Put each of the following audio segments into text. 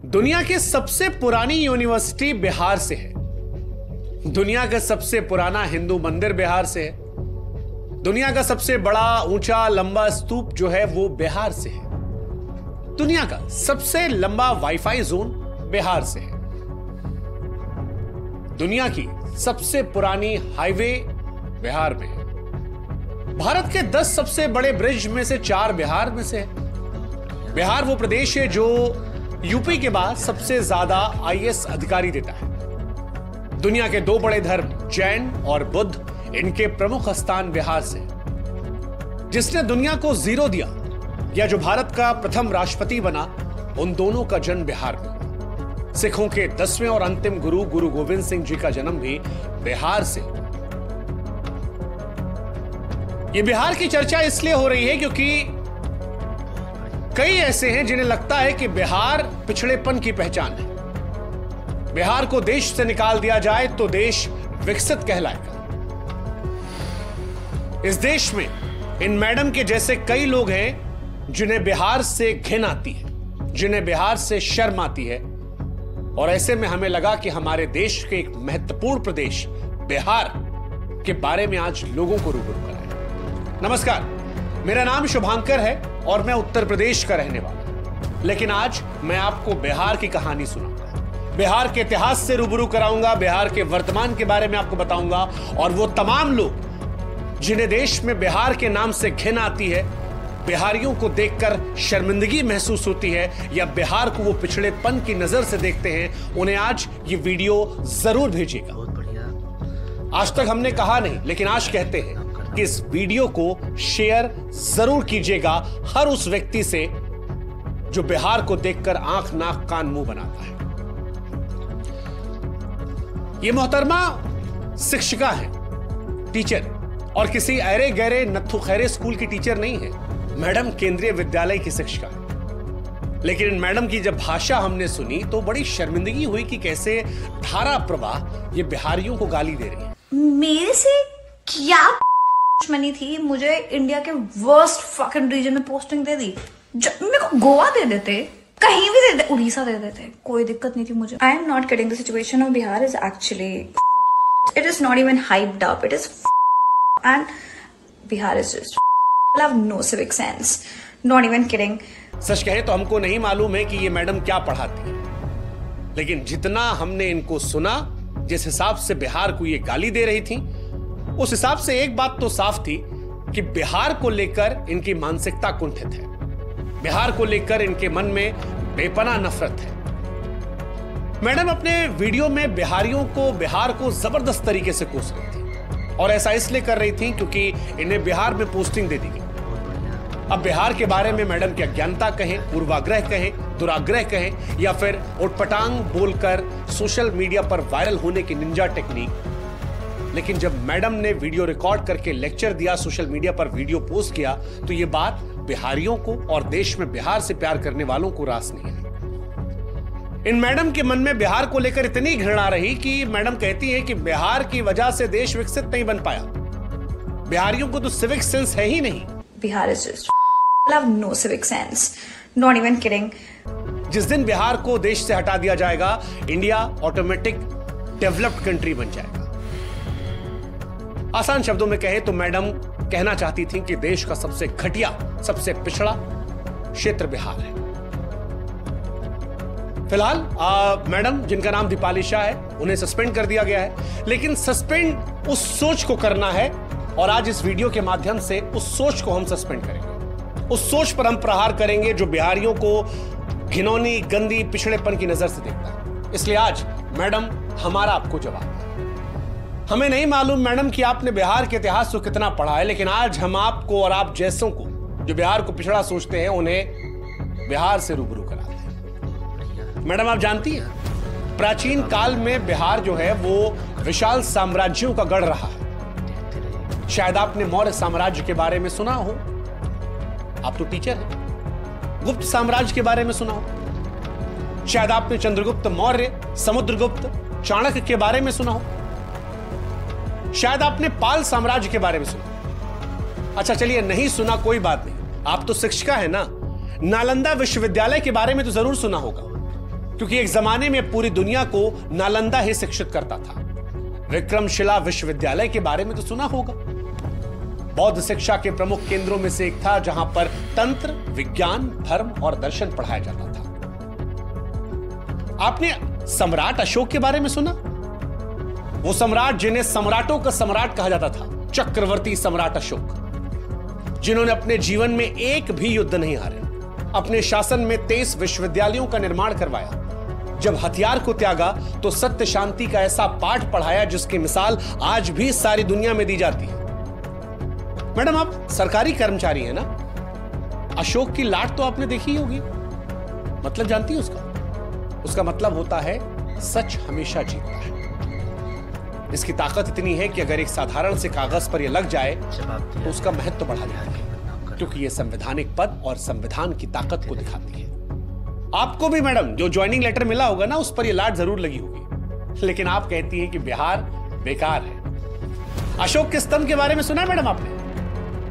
दुनिया की सबसे पुरानी यूनिवर्सिटी बिहार से है। दुनिया का सबसे पुराना हिंदू मंदिर बिहार से है। दुनिया का सबसे बड़ा ऊंचा लंबा स्तूप जो है वो बिहार से है। दुनिया का सबसे लंबा वाईफाई जोन बिहार से है। दुनिया की सबसे पुरानी हाईवे बिहार में है। भारत के 10 सबसे बड़े ब्रिज में से 4 बिहार में से है। बिहार वो प्रदेश है जो यूपी के बाद सबसे ज्यादा आईएएस अधिकारी देता है। दुनिया के 2 बड़े धर्म जैन और बुद्ध, इनके प्रमुख स्थान बिहार से। जिसने दुनिया को जीरो दिया या जो भारत का प्रथम राष्ट्रपति बना, उन दोनों का जन्म बिहार में हुआ। सिखों के 10वें और अंतिम गुरु गुरु गोविंद सिंह जी का जन्म भी बिहार से। ये बिहार की चर्चा इसलिए हो रही है क्योंकि कई ऐसे हैं जिन्हें लगता है कि बिहार पिछड़ेपन की पहचान है। बिहार को देश से निकाल दिया जाए तो देश विकसित कहलाएगा। इस देश में इन मैडम के जैसे कई लोग हैं जिन्हें बिहार से घिन आती है, जिन्हें बिहार से शर्म आती है। और ऐसे में हमें लगा कि हमारे देश के एक महत्वपूर्ण प्रदेश बिहार के बारे में आज लोगों को रूबरू कराएं। नमस्कार, मेरा नाम शुभांकर है और मैं उत्तर प्रदेश का रहने वाला हूं। लेकिन आज मैं आपको बिहार की कहानी सुनाऊंगा, बिहार के इतिहास से रूबरू कराऊंगा, बिहार के वर्तमान के बारे में आपको बताऊंगा। और वो तमाम लोग जिन्हें देश में बिहार के नाम से घिन आती है, बिहारियों को देखकर शर्मिंदगी महसूस होती है या बिहार को वो पिछड़ेपन की नजर से देखते हैं, उन्हें आज ये वीडियो जरूर भेजिएगा। आज तक हमने कहा नहीं, लेकिन आज कहते हैं कि इस वीडियो को शेयर जरूर कीजिएगा हर उस व्यक्ति से जो बिहार को देखकर आंख नाक कान मुंह बनाता है। ये मोहतरमा शिक्षिका है, टीचर, और किसी अरे गहरे नत्थु खैरे स्कूल की टीचर नहीं है। मैडम केंद्रीय विद्यालय की शिक्षिका है। लेकिन इन मैडम की जब भाषा हमने सुनी तो बड़ी शर्मिंदगी हुई कि कैसे धारा प्रवाह ये बिहारियों को गाली दे रही है। मेरे से क्या दुश्मनी थी? मुझे इंडिया के वर्स्ट फकिंग रीजन में पोस्टिंग दे दी। मेरे को गोवा दे देते, कहीं भी दे देते, उड़ीसा दे देते, कोई दिक्कत नहीं थी मुझे। I am not kidding, the situation of Bihar is actually, it is not even hyped up, it is and Bihar is just have no civic sense, not even kidding. सच कहे तो हमको नहीं मालूम है कि ये मैडम क्या पढ़ाती है, लेकिन जितना हमने इनको सुना, जिस हिसाब से बिहार को ये गाली दे रही थी, उस हिसाब से एक बात तो साफ थी कि बिहार को लेकर इनकी मानसिकता कुंठित है। बिहार को लेकर इनके मन में बेपनाह नफरत है। मैडम अपने वीडियो में बिहार को जबरदस्त तरीके से कोस रही थी, और ऐसा इसलिए कर रही थी क्योंकि इन्हें बिहार में पोस्टिंग दे दी गई। अब बिहार के बारे में मैडम की अज्ञानता कहें, पूर्वाग्रह कहें, दुराग्रह कहें, या फिर उटपटांग बोलकर सोशल मीडिया पर वायरल होने की निंजा टेक्निक, लेकिन जब मैडम ने वीडियो रिकॉर्ड करके लेक्चर दिया, सोशल मीडिया पर वीडियो पोस्ट किया, तो यह बात बिहारियों को और देश में बिहार से प्यार करने वालों को रास नहीं आई। इन मैडम के मन में बिहार को लेकर इतनी घृणा रही कि मैडम कहती है कि बिहार की वजह से देश विकसित नहीं बन पाया। बिहारियों को तो सिविक सेंस है ही नहीं। Bihar is just have no civic sense, not even kidding. जिस दिन बिहार को देश से हटा दिया जाएगा, इंडिया ऑटोमेटिक डेवलप्ड कंट्री बन जाएगा। आसान शब्दों में कहे तो मैडम कहना चाहती थी कि देश का सबसे घटिया, सबसे पिछड़ा क्षेत्र बिहार है। फिलहाल मैडम, जिनका नाम दीपाली शाह है, उन्हें सस्पेंड कर दिया गया है। लेकिन सस्पेंड उस सोच को करना है, और आज इस वीडियो के माध्यम से उस सोच को हम सस्पेंड करेंगे। उस सोच पर हम प्रहार करेंगे जो बिहारियों को घिनौनी, गंदी, पिछड़ेपन की नजर से देखता है। इसलिए आज मैडम, हमारा आपको जवाब है। हमें नहीं मालूम मैडम कि आपने बिहार के इतिहास को कितना पढ़ा है, लेकिन आज हम आपको और आप जैसों को जो बिहार को पिछड़ा सोचते हैं, उन्हें बिहार से रूबरू कराते हैं। मैडम, आप जानती हैं, प्राचीन काल में बिहार जो है वो विशाल साम्राज्यों का गढ़ रहा है। शायद आपने मौर्य साम्राज्य के बारे में सुना हो, आप तो टीचर हैं। गुप्त साम्राज्य के बारे में सुना हो, शायद आपने चंद्रगुप्त मौर्य, समुद्रगुप्त, चाणक्य के बारे में सुना हो, शायद आपने पाल साम्राज्य के बारे में सुना। अच्छा चलिए, नहीं सुना कोई बात नहीं, आप तो शिक्षिका है ना। नालंदा विश्वविद्यालय के बारे में तो जरूर सुना होगा, क्योंकि एक जमाने में पूरी दुनिया को नालंदा ही शिक्षित करता था। विक्रमशिला विश्वविद्यालय के बारे में तो सुना होगा। बौद्ध शिक्षा के प्रमुख केंद्रों में से एक था, जहां पर तंत्र, विज्ञान, धर्म और दर्शन पढ़ाया जाता था। आपने सम्राट अशोक के बारे में सुना? वो सम्राट जिन्हें सम्राटों का सम्राट कहा जाता था, चक्रवर्ती सम्राट अशोक, जिन्होंने अपने जीवन में एक भी युद्ध नहीं हारे, अपने शासन में 23 विश्वविद्यालयों का निर्माण करवाया। जब हथियार को त्यागा तो सत्य शांति का ऐसा पाठ पढ़ाया जिसकी मिसाल आज भी सारी दुनिया में दी जाती है। मैडम, आप सरकारी कर्मचारी हैं ना? अशोक की लाट तो आपने देखी होगी। मतलब जानती है उसका मतलब होता है सच हमेशा जीतता है। इसकी ताकत इतनी है कि अगर एक साधारण से कागज पर यह लग जाए तो उसका महत्व बढ़ा जाता है, क्योंकि यह संवैधानिक पद और संविधान की ताकत को दिखाती है। आपको भी मैडम जो ज्वाइनिंग लेटर मिला होगा ना, उस पर यह लाट जरूर लगी होगी, लेकिन आप कहती हैं कि बिहार बेकार है। अशोक के स्तंभ के बारे में सुना है मैडम आपने?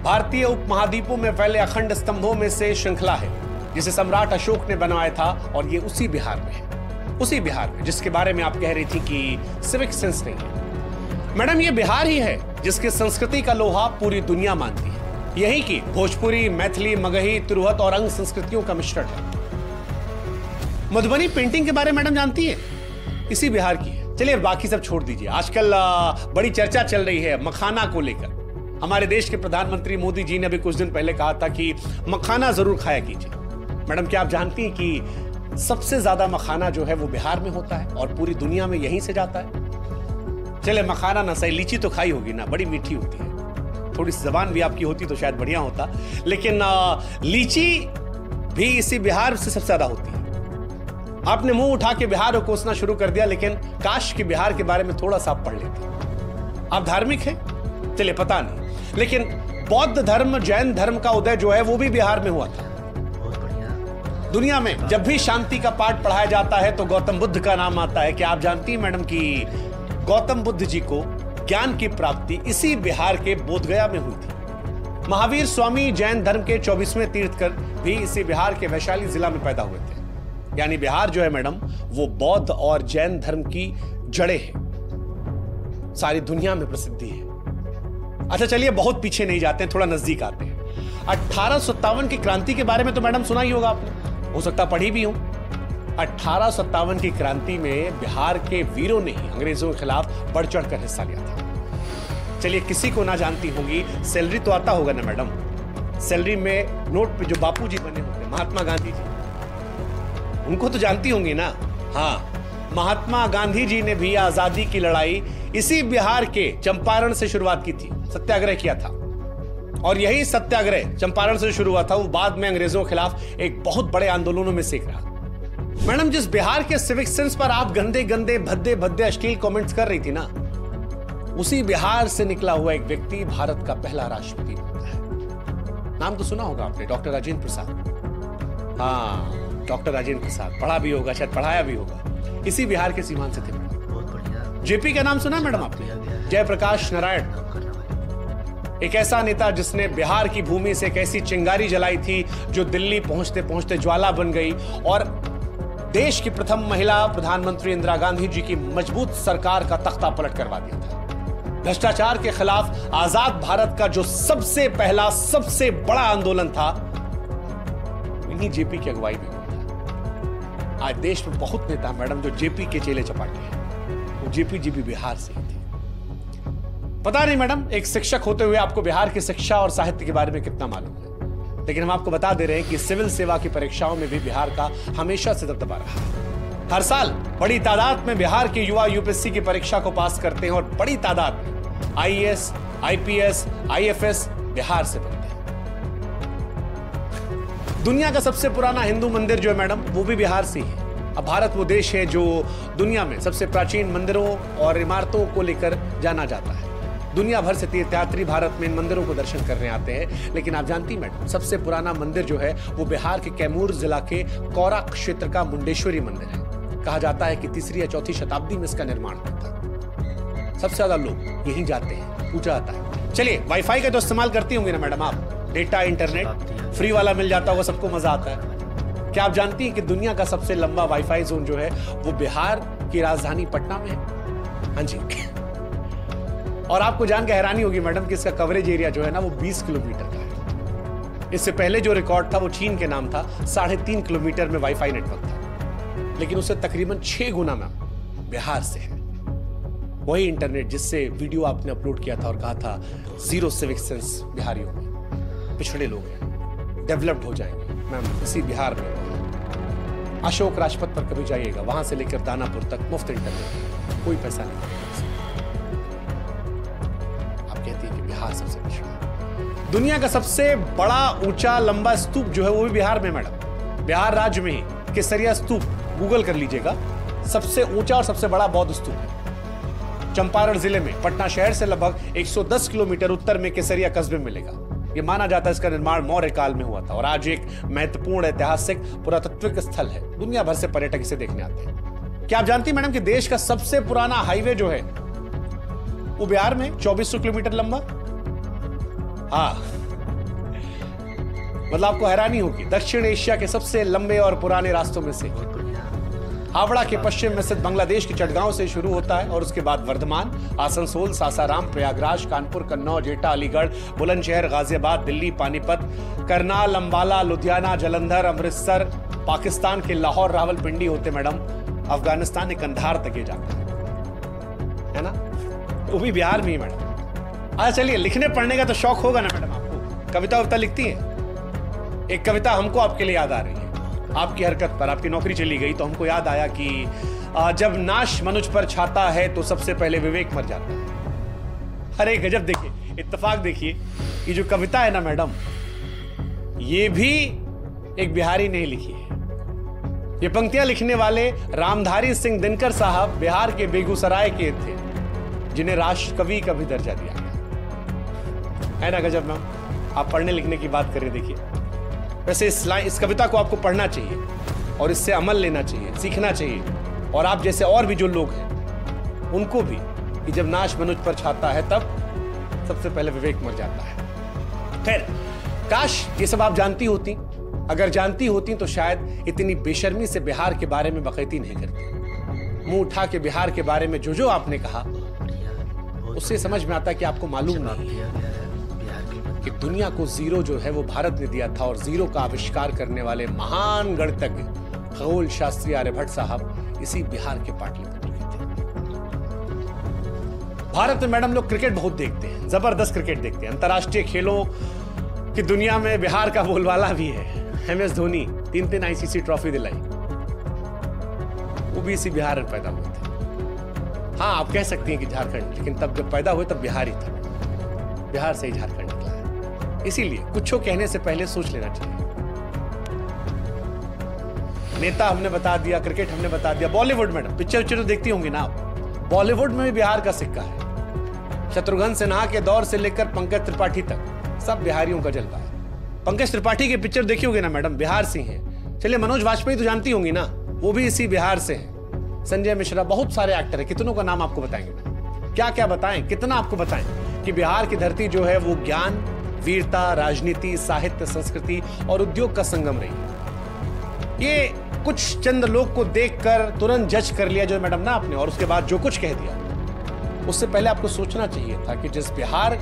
भारतीय उपमहाद्वीपों में फैले अखंड स्तंभों में से श्रृंखला है जिसे सम्राट अशोक ने बनवाया था, और ये उसी बिहार में है, उसी बिहार में जिसके बारे में आप कह रही थी कि सिविक सेंस नहीं है। मैडम, ये बिहार ही है जिसकी संस्कृति का लोहा पूरी दुनिया मानती है। यही की भोजपुरी, मैथिली, मगही, तुरुहत और अंग संस्कृतियों का मिश्रण है। मधुबनी पेंटिंग के बारे में मैडम जानती है? इसी बिहार की है। चलिए बाकी सब छोड़ दीजिए। आजकल बड़ी चर्चा चल रही है मखाना को लेकर। हमारे देश के प्रधानमंत्री मोदी जी ने अभी कुछ दिन पहले कहा था कि मखाना जरूर खाया कीजिए। मैडम, क्या आप जानती हैं कि सबसे ज्यादा मखाना जो है वो बिहार में होता है और पूरी दुनिया में यहीं से जाता है? चले मखाना ना सही, लीची तो खाई होगी ना, बड़ी मीठी होती है। थोड़ी सी जबान भी आपकी होती तो शायद बढ़िया होता, लेकिन लीची भी इसी बिहार से सबसे ज्यादा होती है। आपने मुंह उठा के बिहार को कोसना शुरू कर दिया, लेकिन काश के बिहार के बारे में थोड़ा सा आप पढ़ लेते। आप धार्मिक हैं? चलिए पता नहीं, लेकिन बौद्ध धर्म, जैन धर्म का उदय जो है वो भी बिहार में हुआ था। दुनिया में जब भी शांति का पाठ पढ़ाया जाता है तो गौतम बुद्ध का नाम आता है। क्या आप जानती हैं मैडम कि गौतम बुद्ध जी को ज्ञान की प्राप्ति इसी बिहार के बोधगया में हुई थी। महावीर स्वामी जैन धर्म के 24वें तीर्थकर भी इसी बिहार के वैशाली जिला में पैदा हुए थे। यानी बिहार जो है मैडम वो बौद्ध और जैन धर्म की जड़ें हैं, सारी दुनिया में प्रसिद्धि है। अच्छा चलिए बहुत पीछे नहीं जाते हैं, थोड़ा नजदीक आते हैं। 1857 की क्रांति के बारे में तो मैडम सुना ही होगा आपने, हो सकता पढ़ी भी हो। 1857 की क्रांति में बिहार के वीरों ने ही अंग्रेजों के खिलाफ बढ़ चढ़कर हिस्सा लिया था। चलिए किसी को ना जानती होंगी, सैलरी तो आता होगा ना मैडम? सैलरी में नोट पे जो बापू जी बने होते, महात्मा गांधी जी, उनको तो जानती होंगी ना? हाँ, महात्मा गांधी जी ने भी आजादी की लड़ाई इसी बिहार के चंपारण से शुरुआत की थी, सत्याग्रह किया था। और यही सत्याग्रह चंपारण से शुरू हुआ था, वो बाद में अंग्रेजों के खिलाफ एक बहुत बड़े आंदोलनों में से एक रहा। मैडम, जिस बिहार के सिविक सेंस पर आप गंदे गंदे भद्दे भद्दे अश्लील कमेंट्स कर रही थी ना, उसी बिहार से निकला हुआ एक व्यक्ति भारत का पहला राष्ट्रपति बनता है। नाम तो सुना होगा आपने, डॉक्टर राजेंद्र प्रसाद। हाँ, डॉक्टर राजेंद्र प्रसाद, पढ़ा भी होगा, शायद पढ़ाया भी होगा। इसी बिहार के सीमांत से थे मैडम। जेपी का नाम सुना मैडम आपने? जयप्रकाश नारायण, एक ऐसा नेता जिसने बिहार की भूमि से एक ऐसी चिंगारी जलाई थी जो दिल्ली पहुंचते पहुंचते ज्वाला बन गई और देश की प्रथम महिला प्रधानमंत्री इंदिरा गांधी जी की मजबूत सरकार का तख्ता पलट करवा दिया था। भ्रष्टाचार के खिलाफ आजाद भारत का जो सबसे पहला सबसे बड़ा आंदोलन था, इन्हीं जेपी की अगुवाई में हुआ था। आज देश में बहुत नेता मैडम जो जेपी के चेले चपाटे हैं, वो जेपी जी भी बिहार से ही थे। पता नहीं मैडम, एक शिक्षक होते हुए आपको बिहार की शिक्षा और साहित्य के बारे में कितना मालूम है, लेकिन हम आपको बता दे रहे हैं कि सिविल सेवा की परीक्षाओं में भी बिहार का हमेशा से दबदबा रहा है। हर साल बड़ी तादाद में बिहार के युवा यूपीएससी की परीक्षा को पास करते हैं और बड़ी तादाद में आईएएस, आईपीएस, आईएफएस बिहार से बनते हैं। दुनिया का सबसे पुराना हिंदू मंदिर जो है मैडम वो भी बिहार से ही है। अब भारत वो देश है जो दुनिया में सबसे प्राचीन मंदिरों और इमारतों को लेकर जाना जाता है। दुनिया भर से तीर्थयात्री भारत में इन मंदिरों को दर्शन करने आते हैं, लेकिन आप जानती मैडम सबसे पुराना मंदिर जो है वो बिहार के कैमूर जिला के कौरा क्षेत्र का मुंडेश्वरी मंदिर है। कहा जाता है कि 3री या 4थी शताब्दी में इसका निर्माण हुआ था। सबसे ज्यादा लोग यहीं जाते हैं, पूजा आता है। चलिए वाईफाई का तो इस्तेमाल करती होंगी ना मैडम आप? डेटा इंटरनेट फ्री वाला मिल जाता होगा, सबको मजा आता है। क्या आप जानती हैं कि दुनिया का सबसे लंबा वाईफाई जोन जो है वो बिहार की राजधानी पटना में है? हाँ जी। और आपको जानकर हैरानी होगी मैडम कि इसका कवरेज एरिया जो है ना वो 20 किलोमीटर का है। इससे पहले जो रिकॉर्ड था वो चीन के नाम था, 3.5 किलोमीटर में वाईफाई नेटवर्क था, लेकिन उससे तकरीबन 6 गुना में बिहार से है वही इंटरनेट जिससे वीडियो आपने अपलोड किया था और कहा था जीरो सिविक सेंस बिहारियों में, पिछड़े लोग हैं, डेवलप्ड हो जाएंगे। मैम इसी बिहार में अशोक राजपथ पर कभी जाइएगा, वहां से लेकर दानापुर तक मुफ्त इंटरनेट, कोई पैसा नहीं। आप कहती हैं कि बिहार सबसे पिछड़ा। दुनिया का सबसे बड़ा ऊंचा लंबा स्तूप जो है वो भी बिहार में मैडम, बिहार राज्य में ही केसरिया स्तूप, गूगल कर लीजिएगा, सबसे ऊंचा और सबसे बड़ा बौद्ध स्तूप है। चंपारण जिले में पटना शहर से लगभग 110 किलोमीटर उत्तर में केसरिया कस्बे में मिलेगा। यह माना जाता है इसका निर्माण मौर्य काल में हुआ था और आज एक महत्वपूर्ण ऐतिहासिक पुरातत्विक स्थल है। दुनिया भर से पर्यटक इसे देखने आते हैं। क्या आप जानती हैं मैडम कि देश का सबसे पुराना हाईवे जो है वो बिहार में 2400 किलोमीटर लंबा? हाँ, मतलब आपको हैरानी होगी, दक्षिण एशिया के सबसे लंबे और पुराने रास्तों में से हावड़ा के पश्चिम में स्थित बांग्लादेश के चटगांव से शुरू होता है और उसके बाद वर्धमान, आसनसोल, सासाराम, प्रयागराज, कानपुर, कन्नौज, एटा, अलीगढ़, बुलंदशहर, गाजियाबाद, दिल्ली, पानीपत, करनाल, अंबाला, लुधियाना, जालंधर, अमृतसर, पाकिस्तान के लाहौर, रावलपिंडी होते मैडम अफगानिस्तान के कंधार तक ये जाता है ना, वो भी बिहार में ही मैडम। अच्छा चलिए, लिखने पढ़ने का तो शौक होगा ना मैडम आपको, कविता वविता लिखती हैं? एक कविता हमको आपके लिए याद आ रही है, आपकी हरकत पर, आपकी नौकरी चली गई तो हमको याद आया कि जब नाश मनुष्य पर छाता है तो सबसे पहले विवेक मर जाता है। अरे गजब, देखिए इत्तेफाक, देखिए ये जो कविता है ना मैडम, ये भी एक बिहारी ने लिखी है। ये पंक्तियां लिखने वाले रामधारी सिंह दिनकर साहब बिहार के बेगूसराय के थे, जिन्हें राष्ट्र कवि का भी दर्जा दिया गया है ना। गजब मैम, आप पढ़ने लिखने की बात कर रहे, देखिए वैसे इस कविता को आपको पढ़ना चाहिए और इससे अमल लेना चाहिए, सीखना चाहिए, और आप जैसे और भी जो लोग हैं उनको भी, कि जब नाश मनुष्य पर छाता है तब सबसे पहले विवेक मर जाता है। खैर, काश ये सब आप जानती होती, अगर जानती होती तो शायद इतनी बेशर्मी से बिहार के बारे में बकैती नहीं करती। मुंह उठा के बिहार के बारे में जो आपने कहा उससे समझ में आता कि आपको मालूम नहीं है कि दुनिया को जीरो जो है वो भारत ने दिया था, और जीरो का आविष्कार करने वाले महान गणितज्ञ खगोल शास्त्री आर्यभट्ट साहब इसी बिहार के पाटलिपुत्र के थे। भारत में मैडम लोग क्रिकेट बहुत देखते हैं, जबरदस्त क्रिकेट देखते हैं। अंतर्राष्ट्रीय खेलों की दुनिया में बिहार का बोलबाला भी है। MS धोनी 3 ICC ट्रॉफी दिलाई, वो भी इसी बिहार में पैदा हुए थे। हाँ, आप कह सकती हैं कि झारखंड, लेकिन तब जब पैदा हुए तब बिहार ही था, बिहार से ही झारखंड निकला है। इसीलिए कुछ कहने से पहले सोच लेना चाहिए। नेता हमने बता दिया, क्रिकेट हमने बता दिया, बॉलीवुड मैडम पिक्चर तो देखती होंगी ना आप, बॉलीवुड में भी बिहार का सिक्का है। शत्रुघ्न सिन्हा के दौर से लेकर पंकज त्रिपाठी तक सब बिहारियों का जलवा है। पंकज त्रिपाठी के पिक्चर देखी होगी ना मैडम, बिहार से हैं। चलिए, मनोज वाजपेयी तो जानती होंगी ना, वो भी इसी बिहार से हैं। संजय मिश्रा, बहुत सारे एक्टर है, कितनों का नाम आपको बताएंगे मैडम, क्या क्या बताएं, कितना आपको बताएं कि बिहार की धरती जो है वो ज्ञान, वीरता, राजनीति, साहित्य, संस्कृति और उद्योग का संगम रही। ये कुछ चंद लोग को देखकर तुरंत जज कर लिया जो मैडम ना आपने, और उसके बाद जो कुछ कह दिया, उससे पहले आपको सोचना चाहिए था कि जिस बिहार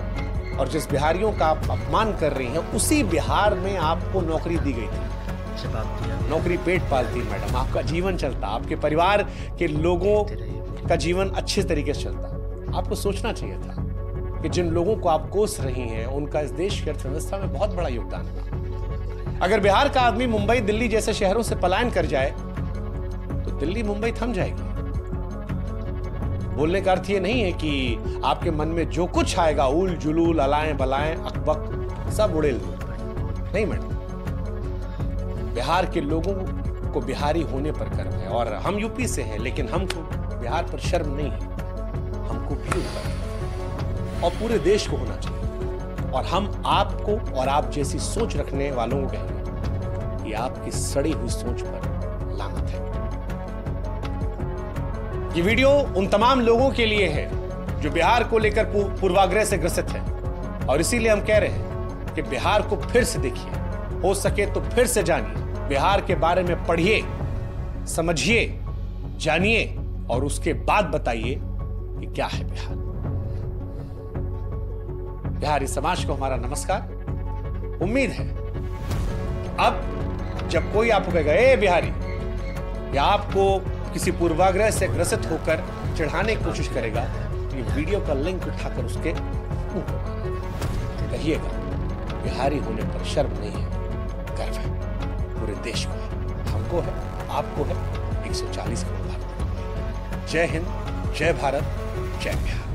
और जिस बिहारियों का आप अपमान कर रही हैं, उसी बिहार में आपको नौकरी दी गई थी। नौकरी पेट पालती मैडम, आपका जीवन चलता, आपके परिवार के लोगों का जीवन अच्छे तरीके से चलता। आपको सोचना चाहिए था कि जिन लोगों को आप कोस रही हैं उनका इस देश की अर्थव्यवस्था में बहुत बड़ा योगदान था। अगर बिहार का आदमी मुंबई, दिल्ली जैसे शहरों से पलायन कर जाए तो दिल्ली, मुंबई थम जाएगी। बोलने का अर्थ ये नहीं है कि आपके मन में जो कुछ आएगा, उल जुलूल, अलाएं बलाएं, अकबक, सब उड़ेल दो, नहीं मैडम। बिहार के लोगों को बिहारी होने पर गर्व है, और हम यूपी से हैं, लेकिन हमको बिहार पर शर्म नहीं है, हमको भी ऊपर है, और पूरे देश को होना चाहिए। और हम आपको और आप जैसी सोच रखने वालों को कहेंगे कि आपकी सड़ी हुई सोच पर लानत है। ये वीडियो उन तमाम लोगों के लिए है जो बिहार को लेकर पूर्वाग्रह से ग्रसित है, और इसीलिए हम कह रहे हैं कि बिहार को फिर से देखिए, हो सके तो फिर से जानिए, बिहार के बारे में पढ़िए, समझिए, जानिए और उसके बाद बताइए कि क्या है बिहार। बिहारी समाज को हमारा नमस्कार। उम्मीद है अब जब कोई आपको कहेगा ए बिहारी, या आपको किसी पूर्वाग्रह से ग्रसित होकर चिढ़ाने की कोशिश करेगा, तो ये वीडियो का लिंक उठाकर उसके मुंह पर कहिएगा बिहारी होने पर शर्म नहीं है, गर्व है, पूरे देश को है, हमको है, आपको है, 140 करोड़ भारतीयों को है। जय हिंद, जय भारत, जय बिहार।